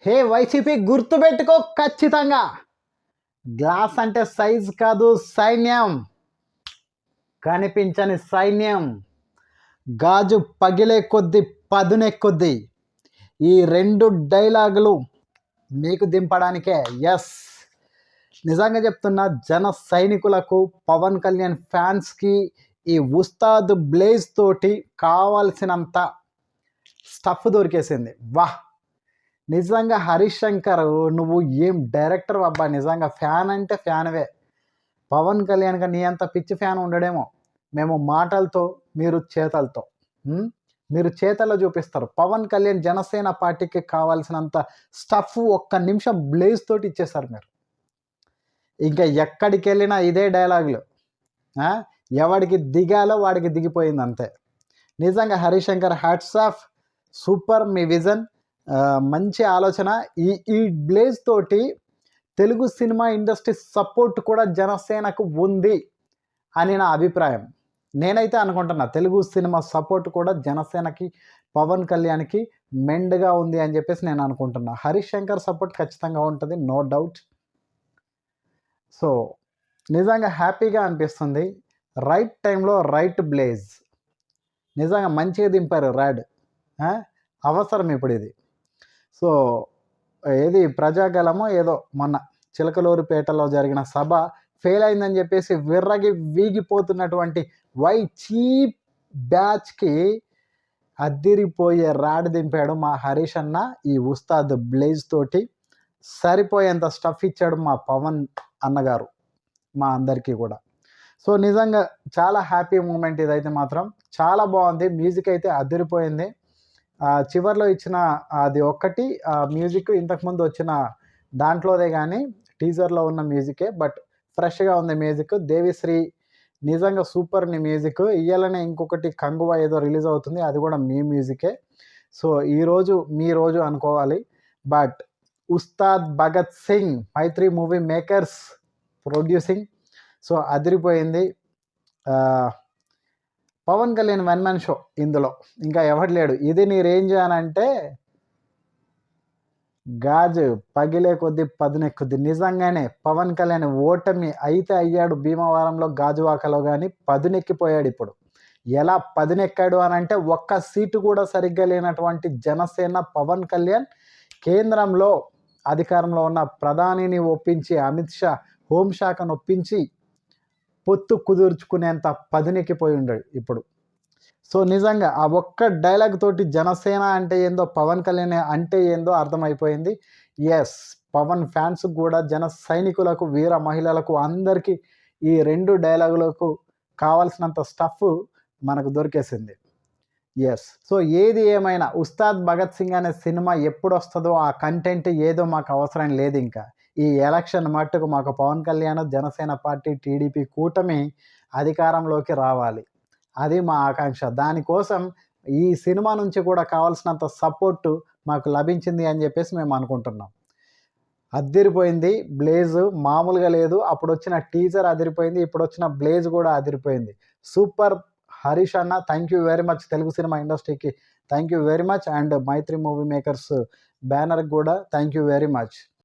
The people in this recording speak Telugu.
హే వైసీపీ గుర్తుపెట్టుకో ఖచ్చితంగా. గ్లాస్ అంటే సైజ్ కాదు, సైన్యం. కనిపించని సైన్యం. గాజు పగిలే కొద్దీ పదునెక్కుద్ది. ఈ రెండు డైలాగులు మీకు దింపడానికే. ఎస్, నిజంగా చెప్తున్నా, జన సైనికులకు, పవన్ కళ్యాణ్ ఫ్యాన్స్కి ఈ ఉస్తాద్ బ్లేజ్ తోటి కావాల్సినంత స్టఫ్ దొరికేసింది. వాహ్, నిజంగా హరీష్ శంకర్ నువ్వు ఏం డైరెక్టర్ అబ్బా. నిజంగా ఫ్యాన్ అంటే ఫ్యాన్వే. పవన్ కళ్యాణ్గా నీ అంత పిచ్చి ఫ్యాన్ ఉండడేమో. మేము మాటలతో, మీరు చేతలతో. మీరు చేతల్లో చూపిస్తారు. పవన్ కళ్యాణ్ జనసేన పార్టీకి కావాల్సినంత స్టఫ్ ఒక్క నిమిషం బ్లేజ్ తోటి ఇచ్చేస్తారు మీరు. ఇంకా ఎక్కడికి వెళ్ళినా ఇదే డైలాగులు. ఎవడికి దిగాలో వాడికి దిగిపోయింది అంతే. నిజంగా Harish Shankar, hats off. Super మీ విజన్, మంచి ఆలోచన. ఈ బ్లేజ్ తోటి తెలుగు సినిమా ఇండస్ట్రీ సపోర్ట్ కూడా జనసేనకు ఉంది అని నా అభిప్రాయం. నేనైతే అనుకుంటున్నా తెలుగు సినిమా సపోర్ట్ కూడా జనసేనకి, పవన్ కళ్యాణ్కి మెండుగా ఉంది అని చెప్పేసి నేను అనుకుంటున్నా. హరీష్ శంకర్ సపోర్ట్ ఖచ్చితంగా ఉంటుంది, నో డౌట్. సో నిజంగా హ్యాపీగా అనిపిస్తుంది. రైట్ టైంలో రైట్ బ్లేజ్. నిజంగా మంచిగా దింపారు ర్యాడ్. అవసరం ఇప్పుడు ఇది. సో ఏది ప్రజాగలమో ఏదో మొన్న చిలకలూరిపేటలో జరిగిన సభ ఫెయిల్ అయిందని చెప్పేసి విర్రగి వీగిపోతున్నటువంటి చీప్ బ్యాచ్కి అద్దిరిపోయే ర్యాడ్ దింపాడు మా హరీష్ అన్న. ఈ ఉస్తాద్ బ్లేజ్ తోటి సరిపోయేంత స్టఫ్ ఇచ్చాడు మా పవన్ అన్నగారు మా అందరికీ కూడా. సో నిజంగా చాలా హ్యాపీ మూమెంట్ ఇదైతే మాత్రం. చాలా బాగుంది. మ్యూజిక్ అయితే అదిరిపోయింది. చివర్లో ఇచ్చిన అది ఒక్కటి మ్యూజిక్ ఇంతకుముందు వచ్చిన దాంట్లోదే కానీ టీజర్లో ఉన్న మ్యూజికే, బట్ ఫ్రెష్గా ఉంది మ్యూజిక్. దేవిశ్రీ నిజంగా సూపర్ నీ మ్యూజిక్. ఇయ్యాలనే ఇంకొకటి కంగువా ఏదో రిలీజ్ అవుతుంది, అది కూడా మీ మ్యూజికే. సో ఈరోజు మీ రోజు అనుకోవాలి. But Ustaad Bhagat Singh, Mythri movie makers producing. So అదిరిపోయింది. Pawan Kalyan one man show ఇందులో, ఇంకా ఎవరు లేడు. ఇది నీ రేంజ్ అని అంటే గాజు పగిలే కొద్దీ పదునెక్కుద్ది. నిజంగానే పవన్ కళ్యాణ్ ఓటమి అయితే అయ్యాడు భీమవరంలో, గాజువాకలో, కానీ పదునెక్కిపోయాడు. ఇప్పుడు ఎలా పదునెక్కాడు అని అంటే ఒక్క సీటు కూడా సరిగ్గా లేనటువంటి జనసేన పవన్ కళ్యాణ్ కేంద్రంలో అధికారంలో ఉన్న ప్రధానిని ఒప్పించి, అమిత్ షా హోంశాఖను ఒప్పించి పొత్తు కుదుర్చుకునేంత పదునెక్కిపోయి ఉన్నాడు ఇప్పుడు. సో నిజంగా ఆ ఒక్క డైలాగ్ తోటి జనసేన అంటే ఏందో, పవన్ కళ్యాణ్ అంటే ఏందో అర్థమైపోయింది. ఎస్, పవన్ ఫ్యాన్స్ కూడా, జన సైనికులకు, వీర మహిళలకు అందరికీ ఈ రెండు డైలాగులకు కావాల్సినంత స్టఫ్ మనకు దొరికేసింది. ఎస్. సో ఏది ఏమైనా ఉస్తాద్ భగత్ సింగ్ అనే సినిమా ఎప్పుడు వస్తుందో ఆ కంటెంట్ ఏదో మాకు అవసరం లేదు. ఇంకా ఈ ఎలక్షన్ మట్టుకు మాకు పవన్ కళ్యాణ్, జనసేన పార్టీ, టీడీపీ కూటమి అధికారంలోకి రావాలి. అది మా ఆకాంక్ష. దానికోసం ఈ సినిమా నుంచి కూడా కావాల్సినంత సపోర్టు మాకు లభించింది అని చెప్పేసి మేము అనుకుంటున్నాం. అదిరిపోయింది బ్లేజ్, మామూలుగా లేదు. అప్పుడు వచ్చిన టీజర్ అదిరిపోయింది, ఇప్పుడు వచ్చిన బ్లేజ్ కూడా అదిరిపోయింది. సూపర్ హరీష్ అన్న, thank you very much. Telugu cinema ఇండస్ట్రీకి thank you very much. And Mythri movie makers బ్యానర్కి కూడా థ్యాంక్ యూ వెరీ మచ్.